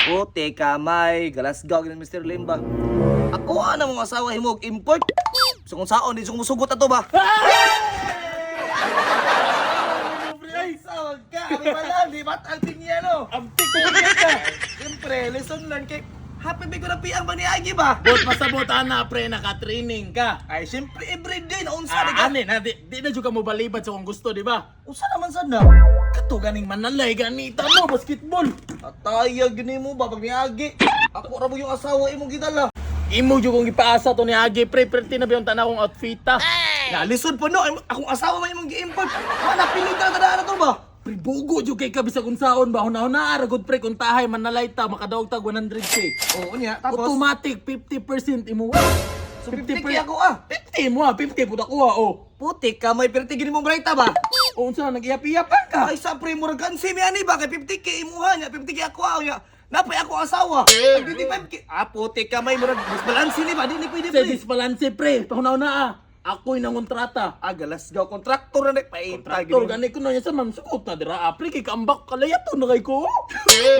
Puti kamay, galasgaw ginan Mr. Limba. Ako ana mong asawa himog import. So kung saon din sumusugot ato ba? Ay, sawag ka. Abi pala, di ba't alting niya, no? Abtik ko ka. Siyempre, lesson learned kay happy big ko na piyang ba ni Agi ba? Bot masabot ana pre naka-training ka. Ay, siyempre, everyday na unsa di ka. Ani na di na juga mo balibad sa kung gusto, di ba? Unsa naman sad na? Kato ganing manalay ganita mo basketball. Ataya gini mo ba pag ni Agi? Ako ra mo yung asawa imong gidala. Imo jud kong ipaasa to ni Agi pre perti na biyon tanaw kong outfit ta. Ya, lisod po no, akong asawa man imong gi-import. Wala pilit ka na to ba? Pre bugo jud kay ka bisag unsaon ba hunahuna ara gud pre kun tahay manalay ta makadaog tag 100k. Oo niya, tapos Automatic 50% imo. so 50 kaya ako ah. 50 mo 50 pud ako oh. Putik ka, may perti gini mong brayta ba? O unsa nag-iyap-iyapan ka? Ay, sa pre mo ragansi mi ani ba kay 50k imuha niya, 50k ako niya. Napay ako asawa. Ay, 55k. Ah, putik ka, may murag disbalance ni ba? Di ni pwede Sa pre. disbalance pre, hunahuna ah. Ako'y nangontrata. Ah, galasgaw kontraktor na paita Traktor gani ko na yan sa ma'am suot na dira apri kay kaambak kalayato na kay ko.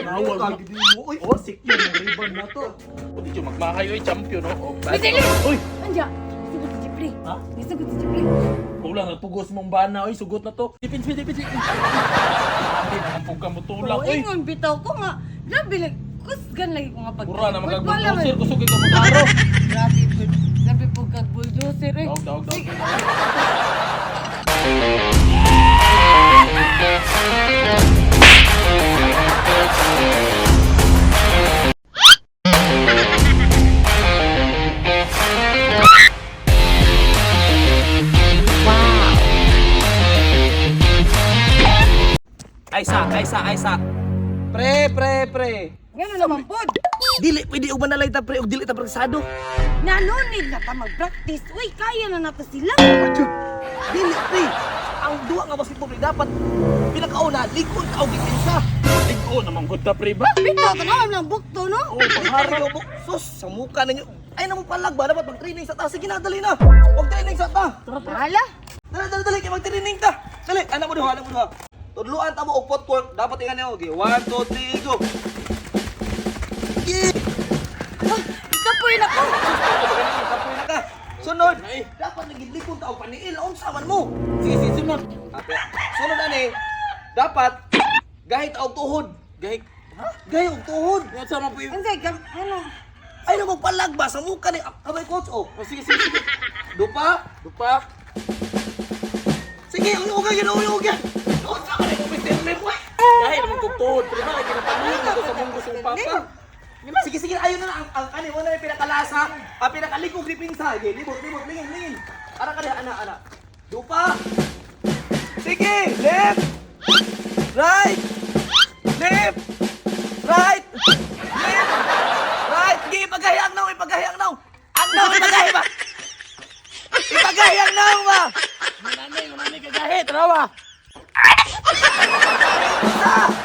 Nawag gidi mo. Uy, oh sikyo ng ribbon na to. Pwede siya magmahayo ay champion oh. Bisili! Uy, Anja! Isugot si Jeffrey. Ha? Isugot si Jeffrey. kulang nagpugos mong bana oy sugot na to. Dipin. Hindi naman pug ka mo tulak Oo, oy. ingon bitaw ko nga. Grabe lang. Kusgan lagi ko nga pag... Pura na Wala magagbulldozer man. kusog ka mo karo. Grabe po kag-bulldozer eh. Dawg. Sige. Aysa. Pre. Ngano naman po. Dili pwede og manalay ta pre og dili ta praksado. Nanunid na ta mag-practice. Uy, kaya na nato sila. Dili pre. Ang duwa nga basketball pre dapat pinakauna likod ka og depensa. Ligo naman gud ta pre ba? Bitaw, tanawam lang bukto, no? Oh, pangharaw mo. Sus, sa mukha ninyo. Ay namo palag ba dapat mag-training sa ta. Sige na, dali na. Mag-training sa ta. Hala. Dali kay mag-training ta. Dali, anak mo duha. Tudluan ta mo og footwork. Dapat ingan niyo. Okay, 1 2 3 go. Ikapoy na ko. Kapoy na ka. Sunod. Dapat nagidlikod ta og paniil. Unsa man mo? Sige sunod. Okay. Sunod ani. Dapat gahit og tuhod. Gahit. Ha? Gahit og tuhod. Nga sa mo po. Unsay ano? Ay na magpalag ba sa mukha ni abay coach oh. Sige. Dupa. Sige, uyugan. Unsa ka ni kumitin mo? Kahit naman kong tuhod, pre ba? Kinapanuhin ko sa mong gusto kong papa. Sige, ayun na ang kani mo na yung pinakalasa, ang pinakalikog ni pinsa. Sige, libot, lingin. Ara ka diha, ana. Dupa. Sige, left. Right. Left. Right. Sige, ipagahiyang now. Ang now, ipagahi ba? Ipagahiyang now ba? Mananay kagahit, rawa. Isa.